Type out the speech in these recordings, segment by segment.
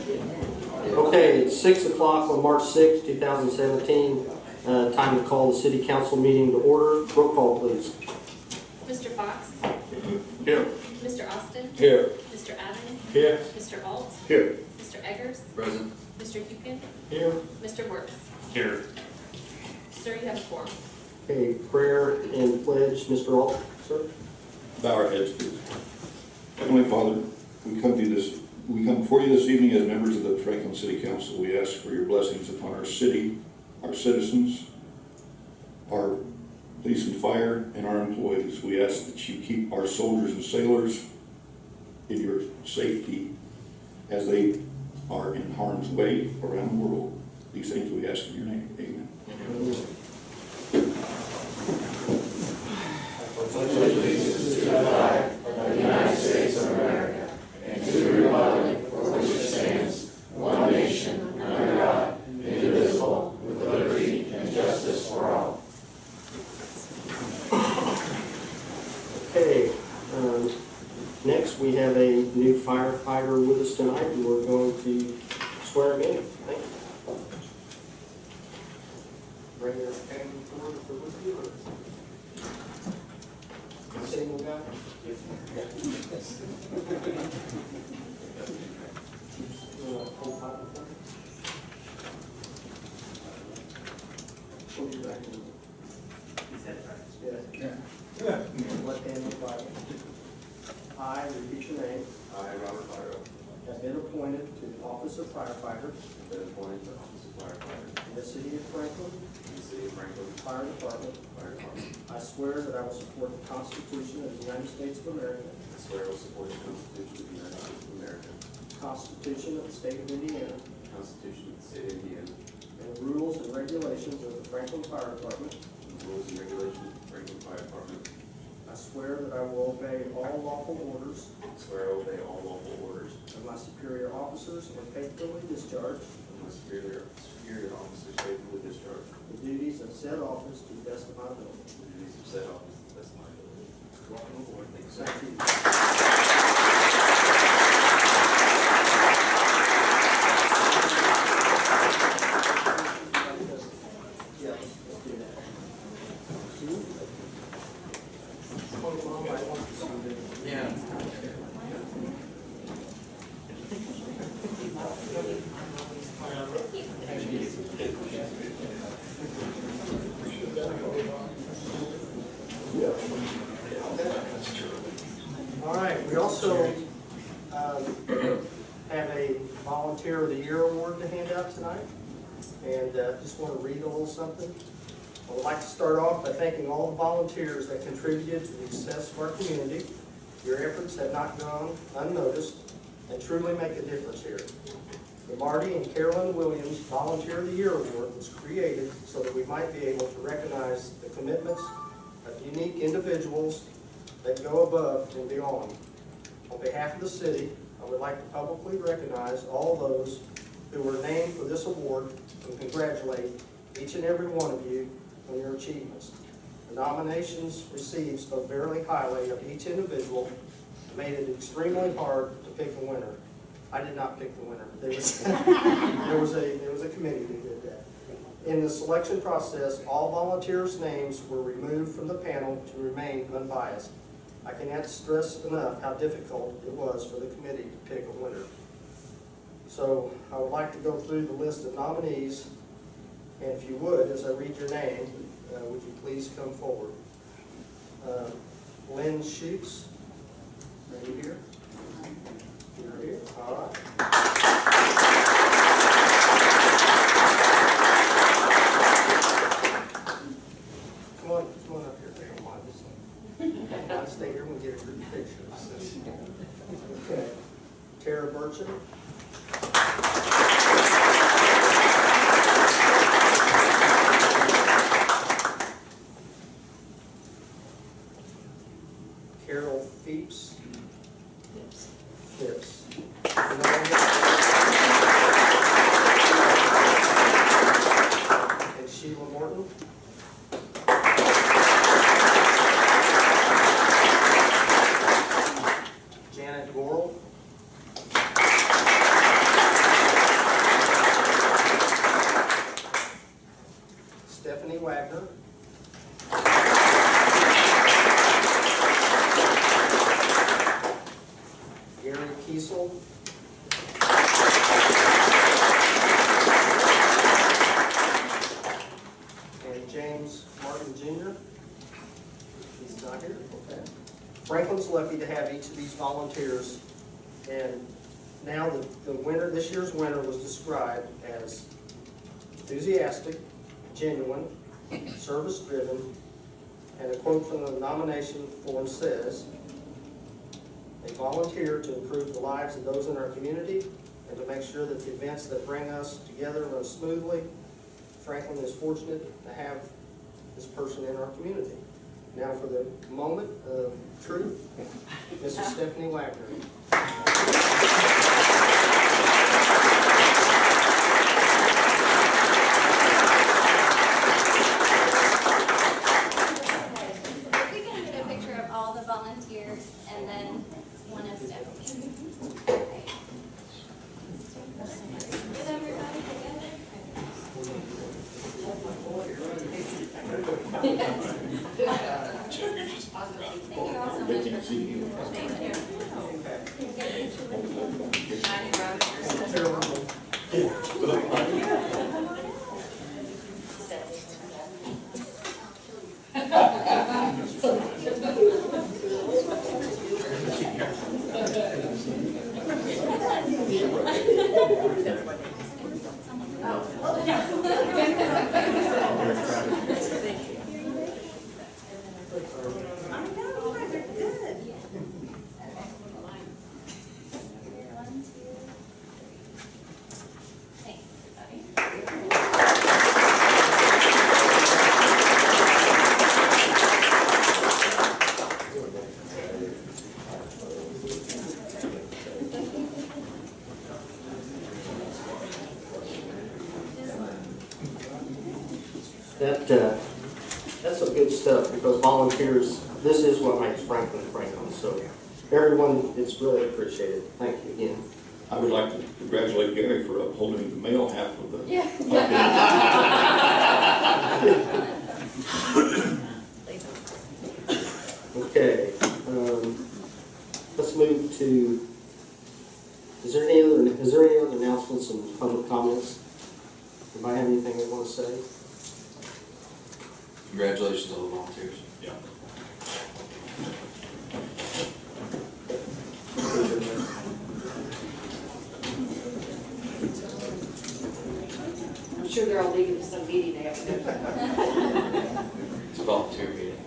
Okay, it's 6 o'clock on March 6, 2017. Time to call the city council meeting to order. Roll call, please. Mr. Fox? Here. Mr. Austin? Here. Mr. Adams? Here. Mr. Alt? Here. Mr. Eggers? Present. Mr. Hukin? Here. Mr. Works? Here. Sir, you have a quorum. Okay, prayer and pledge. Mr. Alt, sir. Bow our heads, please. Heavenly Father, we come before you this evening as members of the Franklin City Council. We ask for your blessings upon our city, our citizens, our police and fire, and our employees. We ask that you keep our soldiers and sailors in your safety as they are in harm's way around the world. These things we ask in your name. Amen. Okay, next we have a new firefighter with us tonight, and we're going to swear him in. Thank you. Bring your family forward if they're with you, or single guy? Left hand on the Bible. I, repeat your name, I, Robert Fire, have been appointed to the office of firefighter have been appointed to the office of firefighter in the city of Franklin in the city of Franklin Fire Department. Fire Department. I swear that I will support the Constitution of the United States of America, I swear I will support the Constitution of the United States of America, the Constitution of the State of Indiana, the Constitution of the state of Indiana, and the rules and regulations of the Franklin Fire Department. and the rules and regulations of the Franklin Fire Department. I swear that I will obey all lawful orders I swear I will obey all lawful orders of my superior officers and faithfully discharge of my superior officers, faithfully discharge the duties of said office to the best of my ability. the duties of said office to the best of my ability. Welcome aboard. Thank you, sir. Thank you. Yeah, let's do that. Yeah. All right, we also have a Volunteer of the Year award to hand out tonight, and just want to read a little something. I would like to start off by thanking all the volunteers that contributed to the success of our community. Your efforts have not gone unnoticed and truly make a difference here. The Marty and Carolyn Williams Volunteer of the Year Award was created so that we might be able to recognize the commitments of unique individuals that go above and beyond. On behalf of the city, I would like to publicly recognize all those who were named for this award and congratulate each and every one of you on your achievements. The nominations received spoke very highly of each individual and made it extremely hard to pick a winner. I did not pick the winner. There was, there was a committee that did that. In the selection process, all volunteers' names were removed from the panel to remain unbiased. I cannot stress enough how difficult it was for the committee to pick a winner. So I would like to go through the list of nominees, and if you would, as I read your name, would you please come forward? Lynn Schutz, are you here? You're here, all right. Come on up here, if you don't mind. I'll stay here and we'll get a group picture. Okay. Tara Burchin. Carol Phipps. Phipps. And Sheila Morton. Janet Gorel. not here? Okay. Franklin's lucky to have each of these volunteers, and now the winner, this year's winner was described as enthusiastic, genuine, service-driven, and a quote from the nomination form says, "They volunteer to improve the lives of those in our community and to make sure that the events that bring us together run smoothly." Franklin is fortunate to have this person in our community. Now for the moment of truth, Mrs. Stephanie Wagner. We can get a picture of all the volunteers and then one of Stephanie. Get everybody together. Thank you all so much for being here. One, two. Thanks, everybody. That's some good stuff, because volunteers, this is what makes Franklin Franklin. So everyone, it's really appreciated. Thank you again. I would like to congratulate Gary for upholding the male half of the. Yeah. Okay, let's move to, is there any other announcements and public comments? Anybody have anything they want to say? Congratulations to all the volunteers. Yeah. I'm sure they're all leaving to some meeting they have to go to. It's a volunteer meeting.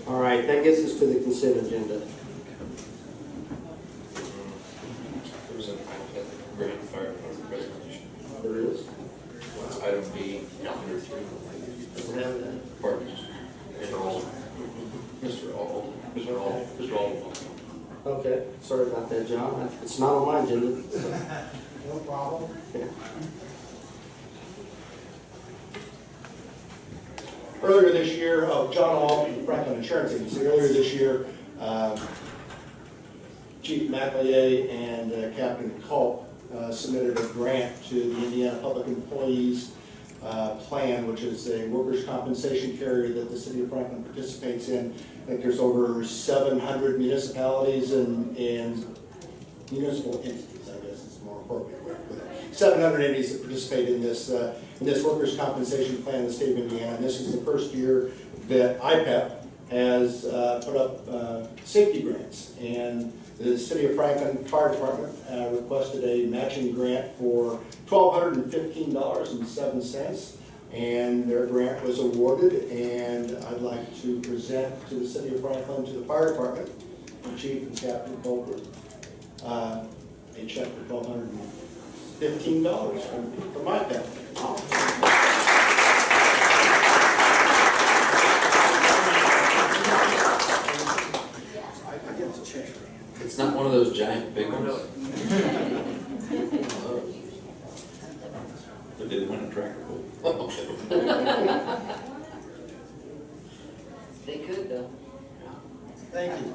All right, that gets us to the consent agenda. There was a great fire department presentation. There is. It's item B, number 3. Doesn't have that. Partners. Mr. All. Mr. All. Mr. All. Mr. All. Okay, sorry about that, John. It's not on my agenda. No problem. Yeah. Earlier this year, John All, Franklin Insurance Agency, earlier this year, Chief McLeay and Captain Culp submitted a grant to the Indiana Public Employees Plan, which is a workers' compensation carrier that the city of Franklin participates in. I think there's over 700 municipalities and municipal entities, I guess is more appropriate. But 700 entities that participate in this workers' compensation plan in the state of Indiana. And this is the first year that IPEP has put up safety grants. And the City of Franklin Fire Department requested a matching grant for $1,215.07. And their grant was awarded, and I'd like to present to the City of Franklin, to the Fire Department, the Chief and Captain Colbert, a check for $1,215 from my family. It's not one of those giant big ones. They didn't win a tractor pull. They could though. Thank you.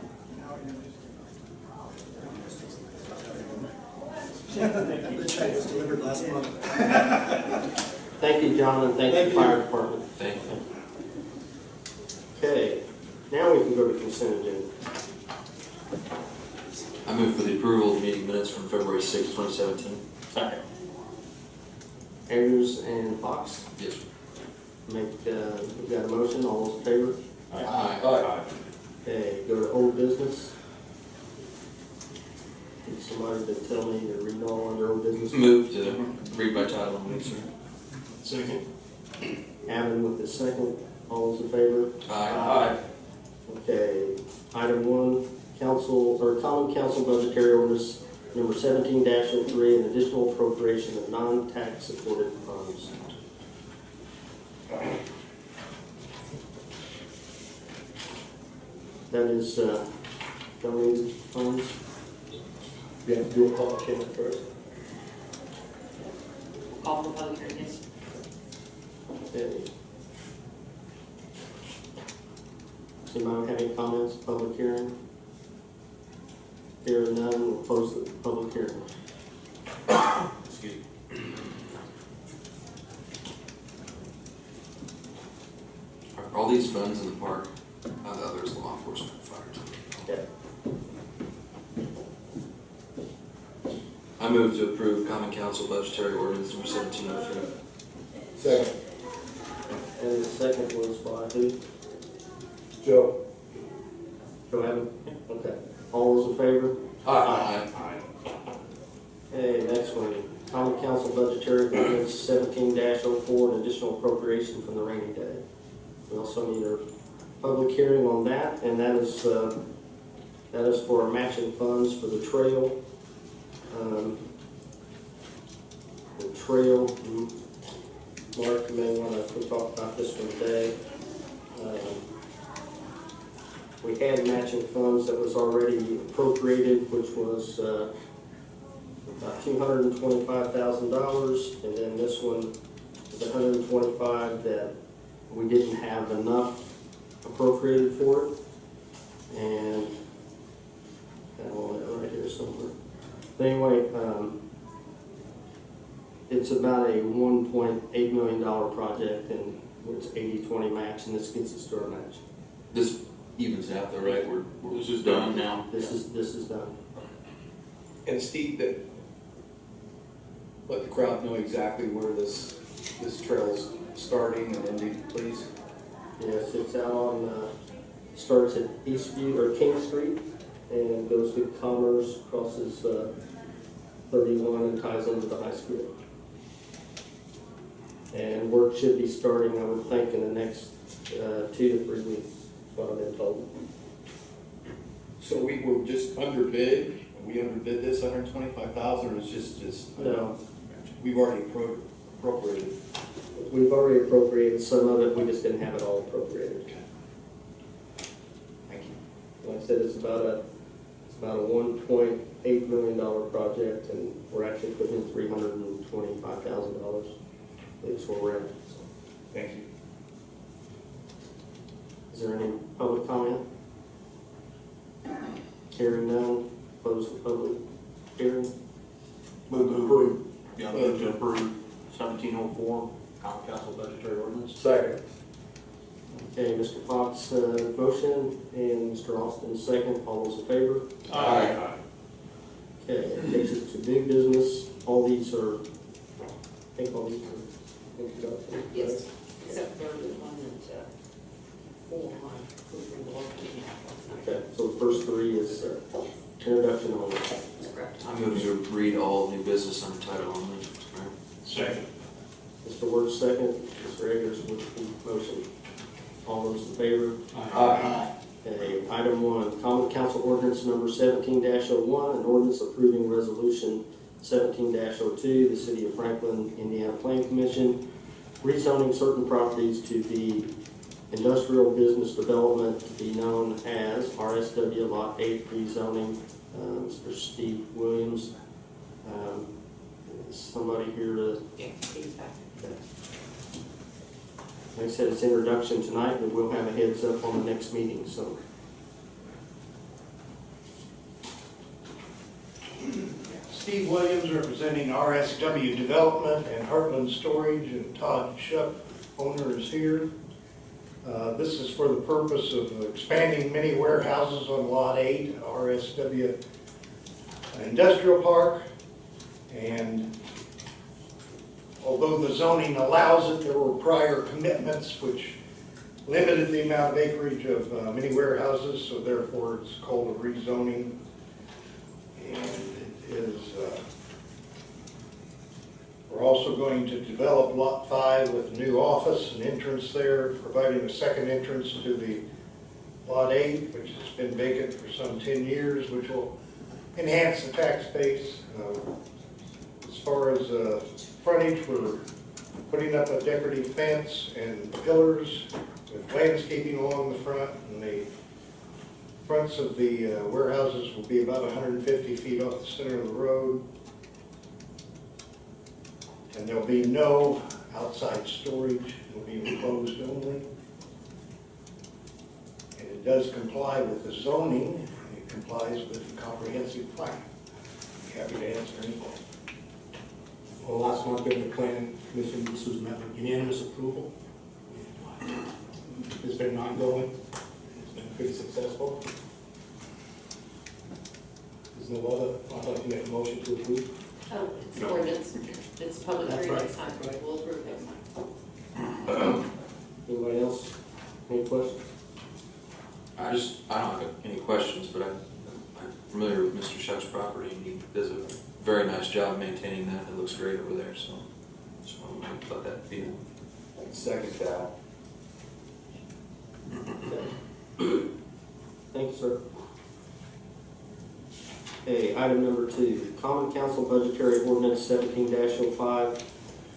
The check was delivered last month. Thank you, John, and thank you, Fire Department. Thank you. Okay, now we can go to consent agenda. I move for the approval of meeting minutes from February 6, 2017. Second. Eggers and Fox. Yes, sir. We've got a motion, all those in favor? Aye. Okay, go to old business. Need somebody to tell me to read all under old business? Move to read by title only, sir. Second. Alan with the second, all those in favor? Aye. Okay, item 1, common council budgetary orders number 17-03, an additional appropriation of non-tax supported funds. That is, donated funds. We have to do a public hearing first. Call for public hearing, yes. Okay. Does anybody have any comments, public hearing? Hearing none, we'll close the public hearing. Excuse me. Are all these funds in the park? There's law enforcement, fire. Okay. I move to approve common council budgetary ordinance number 1703. Second. And the second was by who? Joe. Joanne? Okay. All those in favor? Aye. Okay, next one, common council budgetary ordinance 17-04, an additional appropriation from the rainy day. We also need a public hearing on that, and that is for matching funds for the trail. The trail, Mark, you may want to talk about this one today. We had matching funds that was already appropriated, which was about $225,000, and then this one is $125,000 that we didn't have enough appropriated for it, and I want it right here somewhere. But anyway, it's about a $1.8 million project, and it's 80-20 match, and this gets us to our match. This evens out though, right? We're This is done now. This is done. And Steve, that, let the crowd know exactly where this trail's starting and ending, please. Yes, it's out on, starts at Eastview, or King Street, and goes to Commerce, crosses 31 and ties into the high school. And work should be starting, I would think, in the next 2 to 3 weeks, is what I've been told. So we were just underbid, we underbid this $125,000, or it's just? No, We've already appropriated. we've already appropriated some of it, we just didn't have it all appropriated. Thank you. Like I said, it's about a $1.8 million project, and we're actually putting in $325,000. That's where we're at. So, Thank you. is there any public comment? Hearing none, close the public hearing. Move to approve. Yeah, move to approve 1704, common council budgetary ordinance. Second. Okay, Mr. Fox, motion, and Mr. Austin, second. All those in favor? Aye. Okay, that takes us to big business. All these are, I think all these are introductory. Yes, except for the one that, 4 on. Okay, so the first 3 is introduction only. That's correct. I move to read all new business under title only. Second. Mr. Word, second. Mr. Eggers with the motion. All those in favor? Aye. Okay, item 1, common council ordinance number 17-01, an ordinance approving resolution 17-02, the City of Franklin, Indiana Planning Commission, rezoning certain properties to be industrial business development to be known as RSW Lot 8 rezoning. Mr. Steve Williams. Is somebody here to, Yeah, he's back. like I said, it's introduction tonight, but we'll have a heads up on the next meeting, so. Steve Williams representing RSW Development and Heartland Storage, and Todd Shuck, owner, is here. This is for the purpose of expanding many warehouses on Lot 8, RSW Industrial Park. And although the zoning allows it, there were prior commitments which limited the amount of acreage of many warehouses, so therefore it's called a rezoning. And it is, we're also going to develop Lot 5 with a new office and entrance there, providing a second entrance to the Lot 8, which has been vacant for some 10 years, which will enhance the tax base. As far as frontage, we're putting up a decorative fence and pillars with landscaping along the front, and the fronts of the warehouses will be about 150 feet off the center of the road. And there'll be no outside storage, it will be enclosed only. And it does comply with the zoning, it complies with the comprehensive plan. Happy to answer any questions. Well, last month in the planning commission, this was met with unanimous approval. It's been ongoing, it's been pretty successful. There's no other, I'd like to make a motion to approve. Oh, it's ordinance, it's public That's hearing right. next time, we'll approve next time. Anybody else? Any questions? I don't have any questions, but I'm familiar with Mr. Shuck's property, and he does a very nice job maintaining that. It looks great over there, so just want to let that be known. Second that. Thank you, sir. Okay, item number 2, Common Council Budgetary Ordinance 17-05,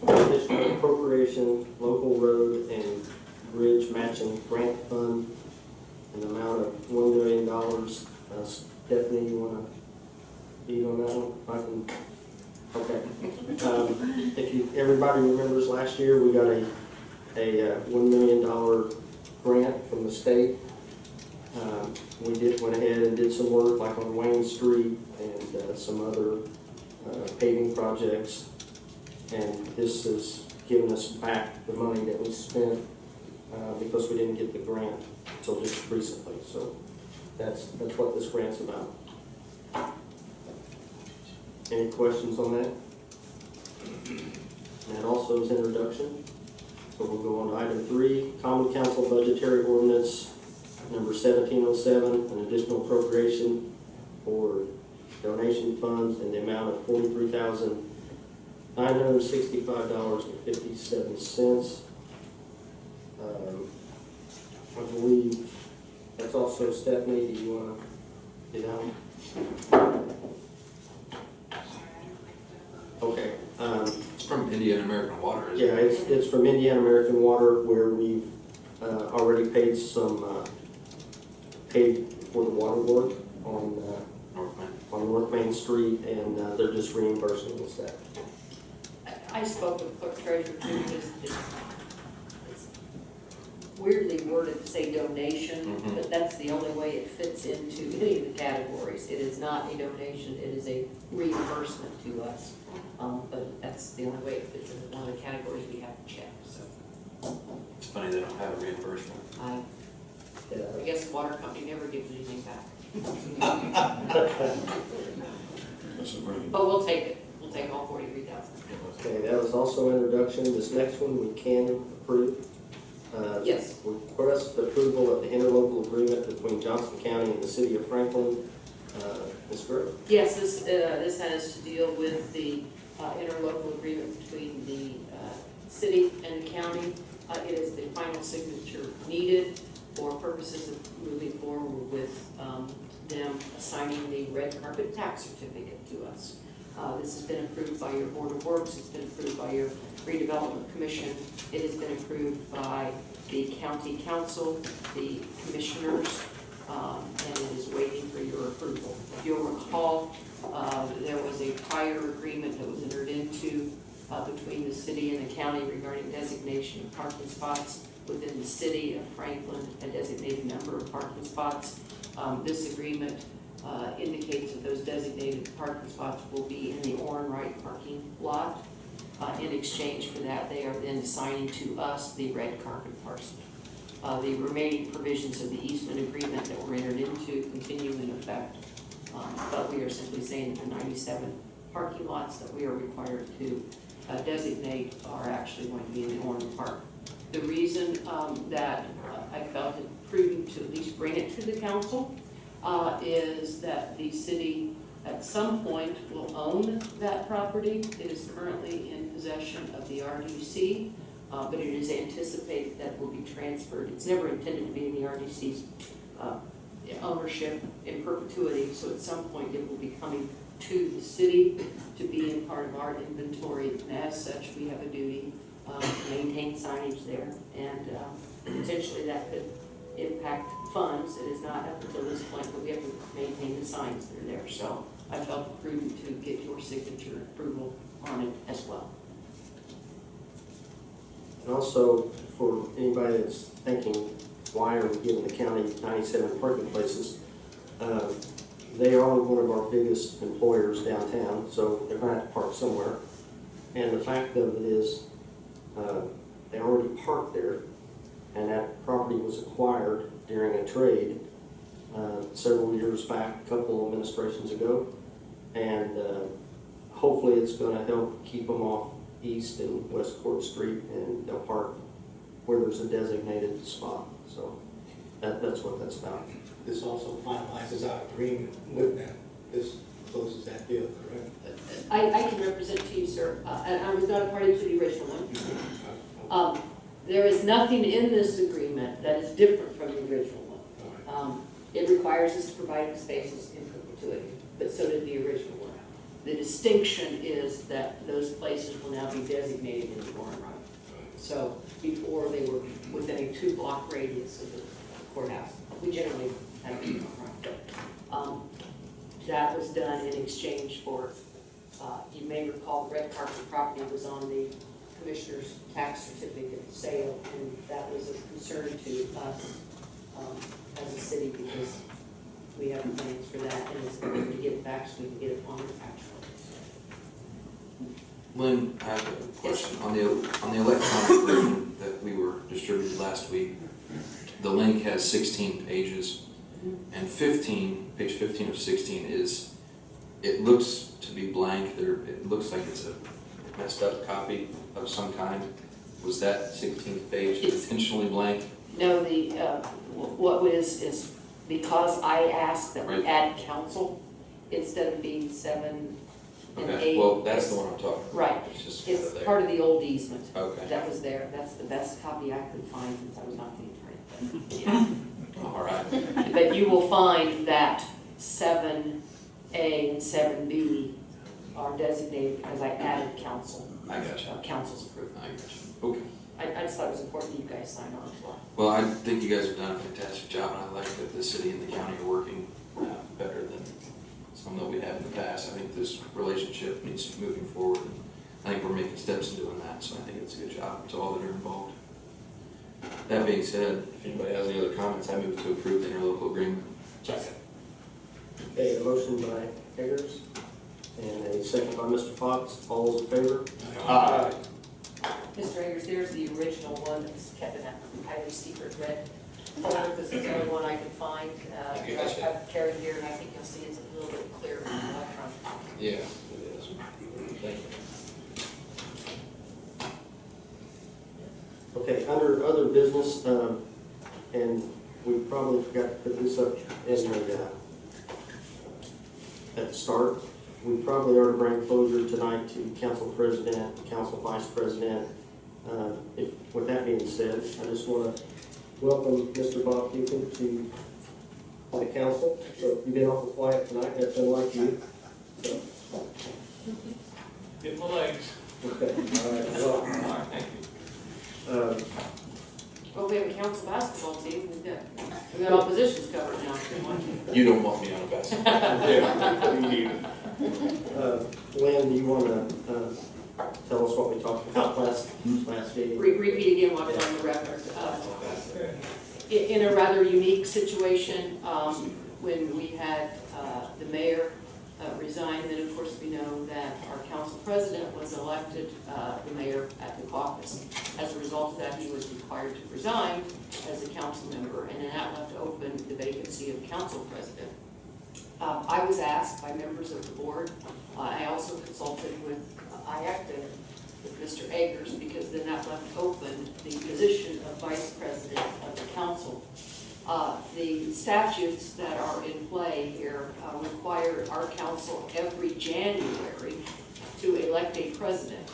additional appropriation, local road and bridge matching grant fund, an amount of $1 million. Stephanie, you want to lead on that one? Okay. If everybody remembers last year, we got a $1 million grant from the state. We went ahead and did some work like on Wayne Street and some other paving projects. And this is giving us back the money that we spent because we didn't get the grant until just recently. So that's what this grant's about. Any questions on that? And that also is introduction. So we'll go on to item 3, Common Council Budgetary Ordinance number 1707, an additional appropriation for donation funds in the amount of $43,965.57. I believe that's also Stephanie. Do you want to get down? Okay. It's from Indiana American Water, isn't Yeah, it? it's from Indiana American Water, where we've already paid paid for the water work on North Main. North Main Street, and they're just reimbursing us that. I spoke with clerk treasurer too, it's weirdly worded to say donation, Mhm. but that's the only way it fits into any of the categories. It is not a donation, it is a reimbursement to us. But that's the only way it fits into one of the categories we have to check, so. It's funny they don't have a reimbursement. I guess the water company never gives anything back. That's a brilliant. But we'll take it, we'll take all 43,000. Okay, that was also introduction. This next one we can approve. Yes. Request approval of the interlocal agreement between Johnson County and the City of Franklin. Ms. Grove. Yes, this has to deal with the interlocal agreement between the city and the county. It is the final signature needed for purposes of moving forward with them assigning the red carpet tax certificate to us. This has been approved by your Board of Works, it's been approved by your Redevelopment Commission, it has been approved by the County Council, the Commissioners, and it is waiting for your approval. If you'll recall, there was a prior agreement that was entered into between the city and the county regarding designation of parking spots within the city of Franklin, a designated number of parking spots. This agreement indicates that those designated parking spots will be in the Orrin Wright parking lot. In exchange for that, they are then assigning to us the red carpet parcel. The remaining provisions of the easement agreement that were entered into continue in effect, but we are simply saying that the 97 parking lots that we are required to designate are actually going to be in the Orland Park. The reason that I felt it prudent to at least bring it to the council is that the city at some point will own that property. It is currently in possession of the RDC, but it is anticipated that it will be transferred. It's never intended to be in the RDC's ownership in perpetuity, so at some point it will be coming to the city to be in part of our inventory, and as such, we have a duty to maintain signage there, and potentially that could impact funds. It is not up until this point, but we have to maintain the signs that are there, so I felt it prudent to get your signature approval on it as well. And also, for anybody that's thinking, why are we giving the county 97 parking places? They are one of our biggest employers downtown, so they're going to have to park somewhere. And the fact of it is, they already parked there, and that property was acquired during a trade several years back, a couple of administrations ago. And hopefully it's going to help keep them off East and West Court Street, and they'll park where there's a designated spot. So that's what that's about. This also finalizes our agreement with them. This closes that deal, correct? I can represent to you, sir, and I was not a party to the original one. There is nothing in this agreement that is different from the original one. It requires us to provide the spaces in perpetuity, but so did the original one. The distinction is that those places will now be designated in the Warren Run. So before they were within a 2-block radius of the courthouse. We generally have a Warren. That was done in exchange for, you may recall, the red carpet property was on the commissioner's tax certificate sale, and that was a concern to us as a city because we have plans for that, and it's important to get it back so we can get it on the tax roll. Lynn, I have a question. On the electronic version that we were distributed last week, the link has 16 pages, and page 15 of 16 is, it looks to be blank. It looks like it's a messed up copy of some kind. Was that 16th page intentionally blank? No, what is because I asked that we add council instead of being 7 and 8. Okay, well, that's the one I'm talking about. Right, It's just it's there. part of the old easement. Okay. That was there, that's the best copy I could find since I was not the attorney. All right. But you will find that 7A and 7B are designated because I added council. I got you. Council's approval. I got you. Okay. I just thought it was important that you guys sign on as well. Well, I think you guys have done a fantastic job, and I like that the city and the county are working better than some that we have in the past. I think this relationship needs to be moving forward, and I think we're making steps in doing that, so I think it's a good job to all that are involved. That being said, if anybody has any other comments, I move to approve the interlocal agreement. Second. Okay, a motion by Eggers and a second by Mr. Fox. All those in favor? Aye. Mr. Eggers, there's the original one that was kept in that highly secret red folder. This is the only one I could find. I have carried here, and I think you'll see it's a little bit clearer than the electronic copy. Yeah, it is. Thank you. Okay, under other business, and we probably forgot to put this up in the, at the start. We probably ought to bring closure tonight to council president, council vice president. With that being said, I just want to welcome Mr. Bob Deacon to the council. So you've been awful quiet tonight, that's unlike you. So, Get my legs. okay, all right, well, Thank you. Well, we have a council basketball team. We've got all positions covered now. You don't want me on a basketball. Lynn, do you want to tell us what we talked about last meeting? Repeat again what's on the record. In a rather unique situation, when we had the mayor resign, then of course we know that our council president was elected the mayor at the caucus. As a result of that, he was required to resign as a council member, and then that left open the vacancy of council president. I was asked by members of the board, I also consulted with IAC, with Mr. Eggers, because then that left open the position of vice president of the council. The statutes that are in play here require our council every January to elect a president.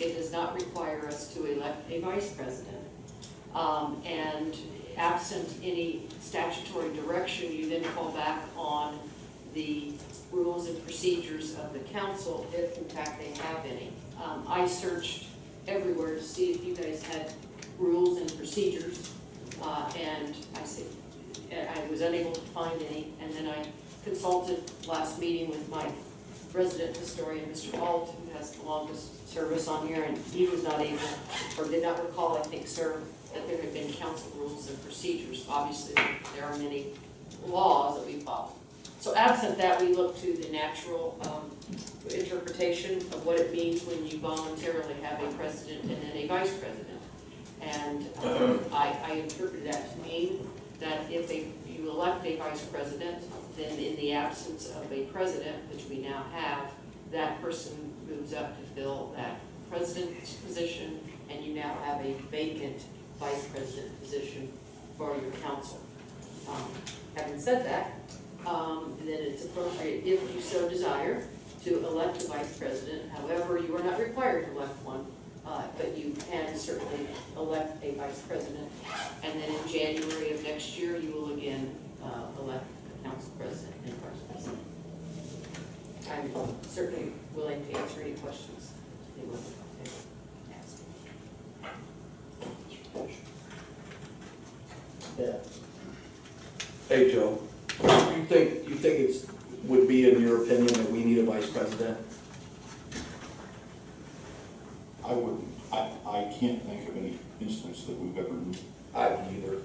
It does not require us to elect a vice president. And absent any statutory direction, you then fall back on the rules and procedures of the council, if in fact they have any. I searched everywhere to see if you guys had rules and procedures, and I was unable to find any, and then I consulted last meeting with my resident historian, Mr. Alt, who has the longest service on here, and he was not able, or did not recall, I think, sir, that there had been council rules and procedures. Obviously, there are many laws that we follow. So absent that, we look to the natural interpretation of what it means when you voluntarily have a president and then a vice president. And I interpret that to mean that if you elect a vice president, then in the absence of a president, which we now have, that person moves up to fill that president's position, and you now have a vacant vice president position for your council. Having said that, then it's appropriate, if you so desire, to elect a vice president. However, you are not required to elect one, but you can certainly elect a vice president. And then in January of next year, you will again elect a council president and vice president. I'm certainly willing to answer any questions they would ask. Yeah. Hey, Joe, you think it's, would be in your opinion that we need a vice president? I wouldn't, I can't think of any instance that we've ever I don't either.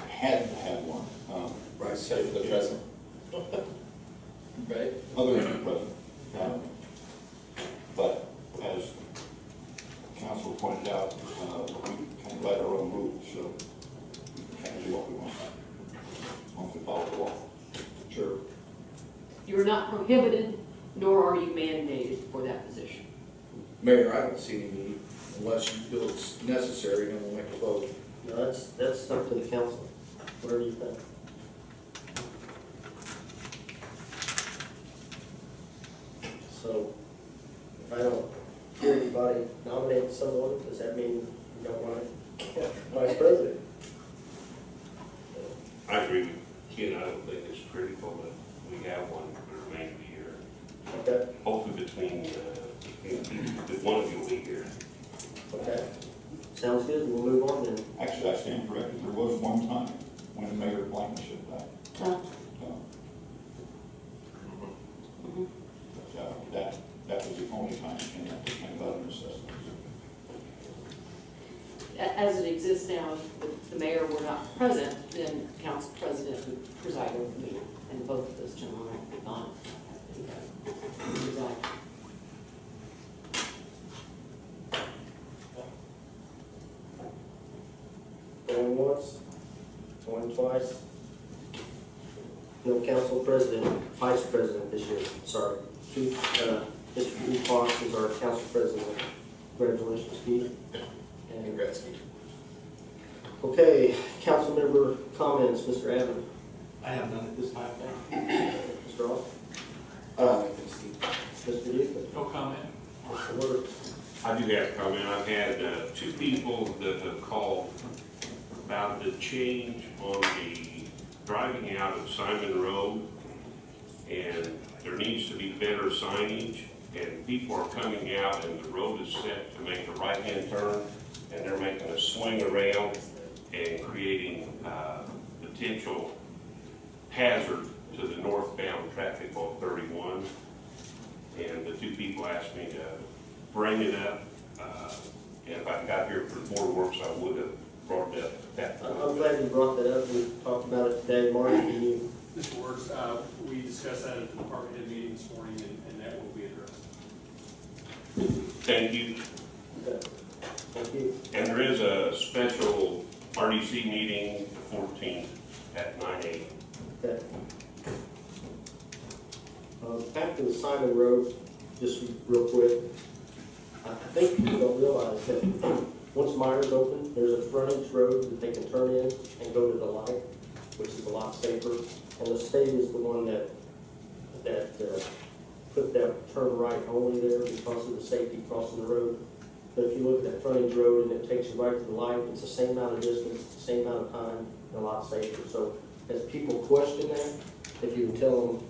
had to have one. Right. Say for the president. Right? Other than the president. But as council pointed out, we kind of write our own rules, so we can do what we want. As long as we follow the law. Sure. You are not prohibited, nor are you mandated for that position. Mayor, I don't see any need unless you feel it's necessary, and we'll make a vote. No, that's up to the council. Whatever you think. So, if I don't hear anybody nominate someone, does that mean you don't want a vice president? I agree with Ken, I don't think it's critical that we have one for the remainder of the year. Okay, Hopefully between, that one of you will be here. okay. Sounds good, we'll move on then. Actually, I stand corrected. There was one time when Mayor Blankenship died. But that was the only time, and that was my other necessity. As it exists now, if the mayor were not present, then council president would preside over the meeting, and both of those gentlemen would be gone. Preside. Going once, going twice. No council president, vice president this year, sorry. Mr. Keith Fox is our council president. Congratulations, Keith. And Congrats, Keith. okay, council member comments, Mr. Abbott, I have none at this time, Mr. Ross, Mr. Duke, No comment. Mr. Word. I do have a comment. I've had two people that have called about the change on the driving out of Simon Road, and there needs to be better signage, and people are coming out and the road is set to make a right-hand turn, and they're making a swing around and creating potential hazard to the northbound traffic on 31. And the two people asked me to bring it up. And if I got here for board works, I would have brought it up at that point. I'm glad you brought that up. We talked about it today. Mark, can you? Mr. Works, we discussed that at the department head meeting this morning, and that will be addressed. Thank you. Okay. Thank you. And there is a special RDC meeting the 14th at 9 a.m. Okay. Back to the Simon Road, just real quick. I think people don't realize that once Myers opened, there's a frontage road that they can turn in and go to the light, which is a lot safer. And the state is the one that put that turn right only there because of the safety crossing the road. But if you look at that frontage road and it takes you right to the light, it's the same amount of distance, the same amount of time, and a lot safer. So as people question that, if you tell them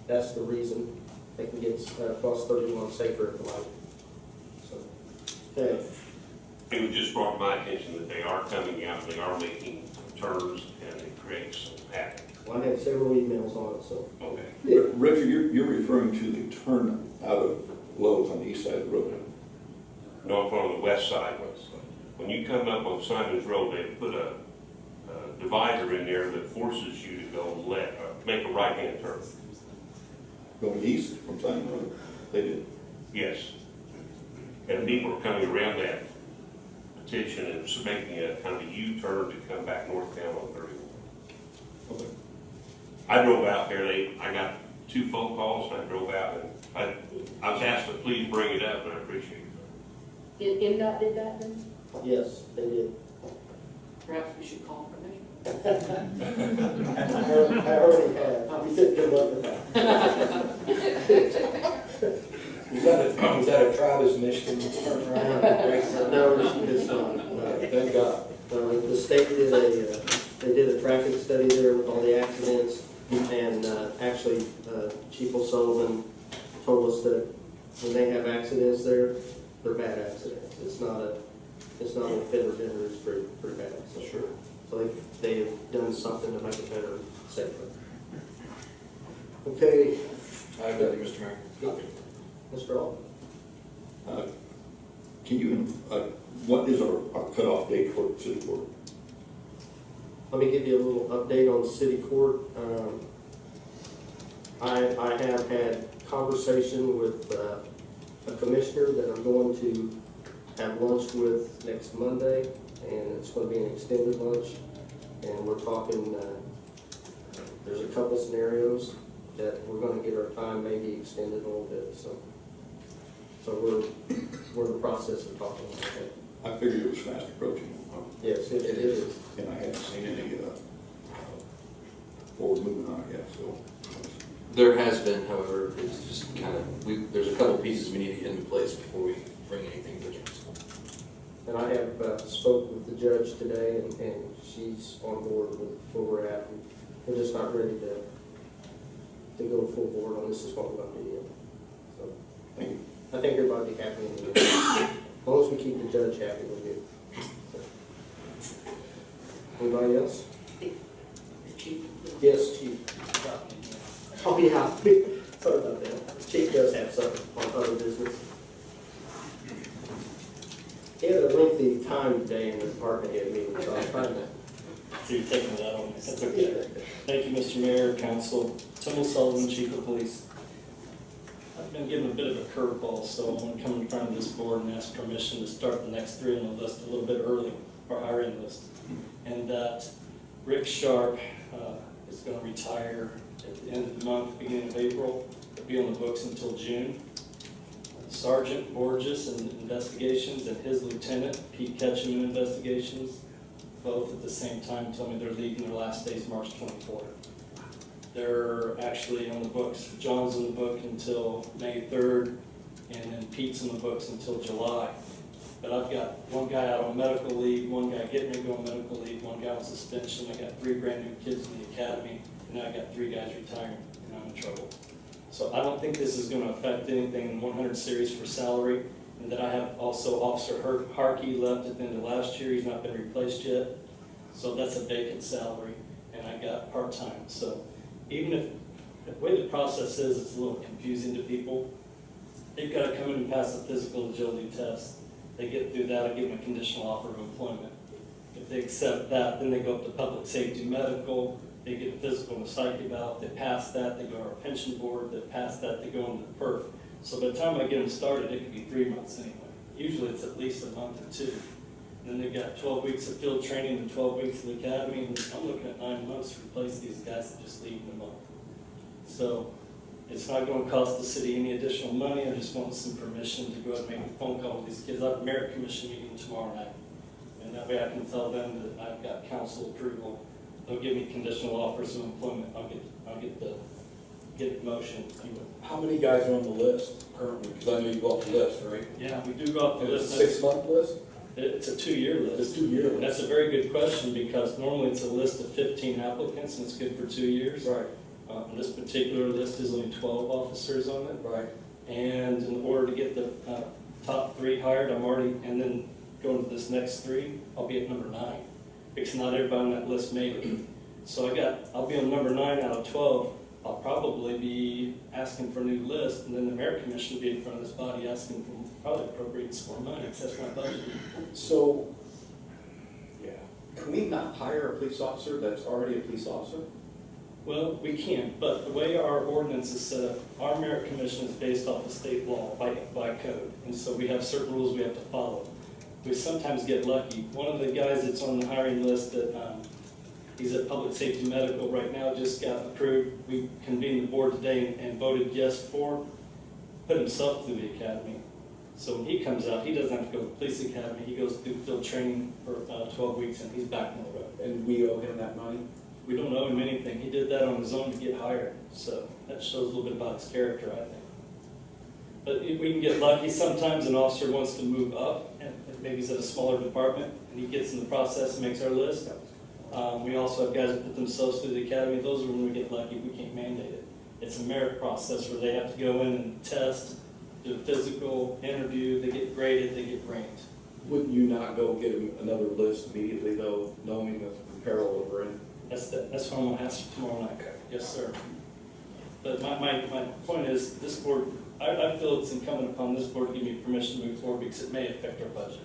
that's the reason, they can get across 31 safer at the light. So, okay. It was just brought to my attention that they are coming out, they are making turns, and it creates some havoc. Well, I had several emails on it, so. Okay. Richard, you're referring to the turn out of Lowe's on the east side of the road. No, I'm on the west side. When you come up on Simon's Road, they put a divider in there that forces you to go make a right-hand turn. Going east from Simon Road, they did. Yes. And people are coming around that petition and making a kind of a U-turn to come back northbound on 31. Okay. I drove out there, I got 2 phone calls, and I drove out, and I was asked to please bring it up, and I appreciate it. NDOT did that then? Yes, they did. Perhaps we should call permission. I already have. We did good luck with that. Was that a Travis Michigan turnaround? No, it's not. Thank God. The state did a traffic study there with all the accidents, and actually, Chief O'Sullivan told us that when they have accidents there, they're bad accidents. It's not a fender bender, it's pretty bad. So sure. So they've done something to make it better, safer. Okay, I got you, Mr. Mayor. Mr. Alden. Can you, what is our cutoff date for city court? Let me give you a little update on city court. I have had conversation with a commissioner that I'm going to have lunch with next Monday, and it's going to be an extended lunch. And we're talking, there's a couple scenarios that we're going to get our time maybe extended a little bit. So we're in the process of talking about that. I figured it was fast approaching. Yes, it is. And I haven't seen any forward movement on it yet, so. There has been, however, it's just kind of, there's a couple pieces we need to get in place before we bring anything to council. And I have spoke with the judge today, and she's on board with where we're at. We're just not ready to go full board on this is what we're going to do yet. So Thank you. I think everybody will be happy with it. As long as we keep the judge happy, we're good. Anybody else? The chief. Yes, Chief. Oh, yeah. Sorry about that. Chief does have some on other business. He had a lengthy time today in the department head meeting, so I was trying to. So you're taking that on, that's okay. Thank you, Mr. Mayor, Council. Tim O'Sullivan, Chief of Police. I've been given a bit of a curveball, so I'm going to come in front of this board and ask permission to start the next 3 on the list a little bit early, or higher in the list. And that Rick Sharp is going to retire at the end of the month, beginning of April. He'll be on the books until June. Sergeant Borges in investigations and his lieutenant, Pete Ketchum in investigations, both at the same time told me they're leaving their last days March 24th. They're actually on the books, John's on the book until May 3rd, and then Pete's on the books until July. But I've got one guy out on medical leave, one guy getting ready to go on medical leave, one guy on suspension, I got 3 brand new kids in the academy, and now I got 3 guys retiring, and I'm in trouble. So I don't think this is going to affect anything in 100 series for salary. And then I have also Officer Harkey left at the end of last year. He's not been replaced yet. So that's a vacant salary. And I got part-time. So even if the way the process is, it's a little confusing to people. They've got to come in and pass a physical agility test. They get through that, I give them a conditional offer of employment. If they accept that, then they go up to public safety medical. They get a physical and a psych eval. If they pass that, they go to our pension board. If they pass that, they go into the PERF. So by the time I get them started, it could be 3 months anyway. Usually it's at least a month or 2. And then they've got 12 weeks of field training and 12 weeks of the academy. And I'm looking at 9 months to replace these guys that just leave in a month. So It's not gonna cost the city any additional money, I just want some permission to go ahead and make a phone call with these kids. I have a merit commission meeting tomorrow night. And that way I can tell them that I've got council approval. They'll give me conditional offers of employment, I'll get a motion. How many guys are on the list currently? Because I know you go off the list, right? Yeah, we do go off the It's a list. 6-month list? It's a 2-year list. It's a 2-year And list. that's a very good question, because normally it's a list of 15 applicants, and it's good for 2 years. Right, This particular list is only 12 officers on it. right. And in order to get the top 3 hired, I'm already, and then going to this next 3, I'll be at number 9. Because not everybody on that list made it. So I'll be on number 9 out of 12. I'll probably be asking for a new list, and then the merit commission will be in front of this body asking for probably appropriate some more money, because that's my budget. So, yeah, can we not hire a police officer that's already a police officer? Well, we can, but the way our ordinance is set up, our merit commission is based off of state law by code. And so we have certain rules we have to follow. We sometimes get lucky. One of the guys that's on the hiring list that, he's at Public Safety Medical right now, just got approved. We convened the board today and voted yes for, put himself through the academy. So when he comes out, he doesn't have to go to the police academy. He goes through field training for 12 weeks and he's back on the road. And we owe him that money? We don't owe him anything. He did that on his own to get hired. So that shows a little bit about his character, I think. But we can get lucky. Sometimes an officer wants to move up, and maybe he's at a smaller department, and he gets in the process and makes our list. We also have guys that put themselves through the academy. Those are when we get lucky. We can't mandate it. It's a merit process where they have to go in and test, do a physical interview, they get graded, they get ranked. Wouldn't you not go get him another list immediately though, knowing the peril that we're in? That's what I'm gonna ask tomorrow night. Yes, sir. But my point is, this board, I feel it's incumbent upon this board to give me permission to move forward because it may affect our budget.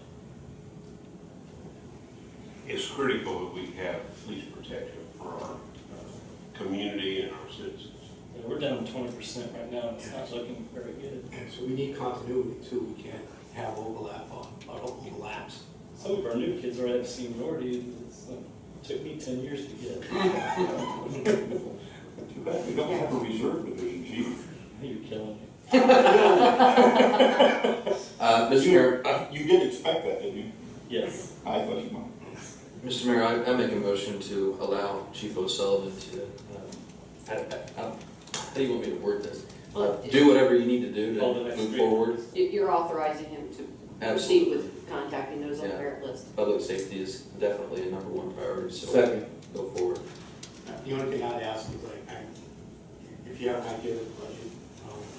It's critical that we have police protection for our community and our citizens. Yeah, we're down 20% right now, and it's not looking very good. And so we need continuity too, we can't have overlaps. Some of our new kids are at seniority, it took me 10 years to get. Too bad we don't have a reserve division, chief. You're killing me. Mr. Mayor, You did expect that, didn't you? Yes. I thought you might. Mr. Mayor, I make a motion to allow Chief O'Sullivan to, how do you want me to word this? Do whatever you need to do All the to next move three. forward. You're authorizing him to proceed Absolutely. with contacting those on the Yeah. merit list. Public safety is definitely a number 1 priority, so Second. go forward. The only thing I'd ask is if you have an idea of the budget,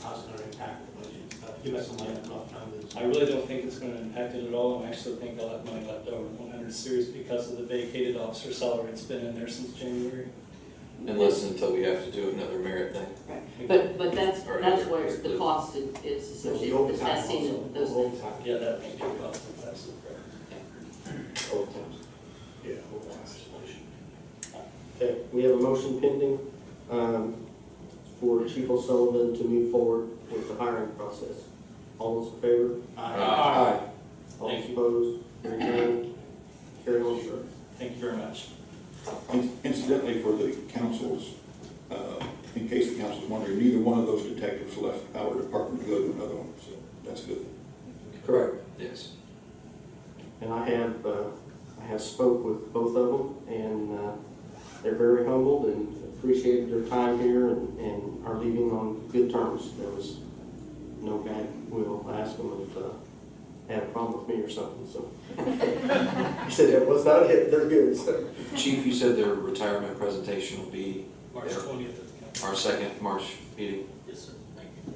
how's it gonna impact the budget and stuff, give us some rough numbers. I really don't think it's going to impact it at all. I actually think I'll have money left over in 100 series because of the vacated officer salary that's been in there since January. Unless until we have to do another merit thing. Right. But that's where the cost is associated with the testing and those things. Yeah, that may be a cost, that's absolutely correct. Yeah, overtime. Okay, we have a motion pending for Chief O'Sullivan to move forward with the hiring process. All those in favor? Aye. All Thank you. opposed? Hearing none. Carry on, sir. Thank you very much. Incidentally, for the councils, in case the council's wondering, neither one of those detectives left our department to go to another one, so that's good. Correct. Yes. And I have spoke with both of them, and they're very humbled and appreciated their time here and are leaving on good terms. There was no bad will. I asked them if they had a problem with me or something, so. He said that was not it, they're good, so. Chief, you said their retirement presentation will be March 20th at the council. our second March meeting. Yes, sir. Thank you.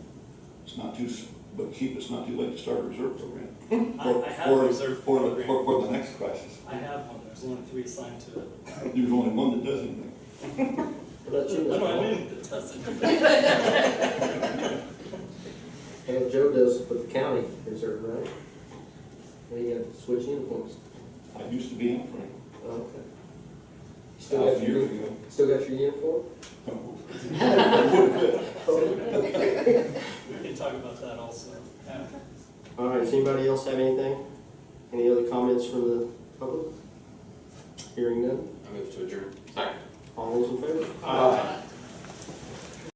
It's not too, but Chief, it's not too late to start a reserve program. I have a reserve program. For the next crisis. I have one. There's only 3 assigned to it. There's only one that does anything. What about you? What do I mean? It doesn't. And Joe does with the county reserve, right? We got to switch uniforms. I used to be in Frank. Oh, okay. 1,000 years ago. Still got your uniform? We can talk about that also. All right, does anybody else have anything? Any other comments from the public? Hearing none. I move to adjourn. Second. All those in favor? Aye.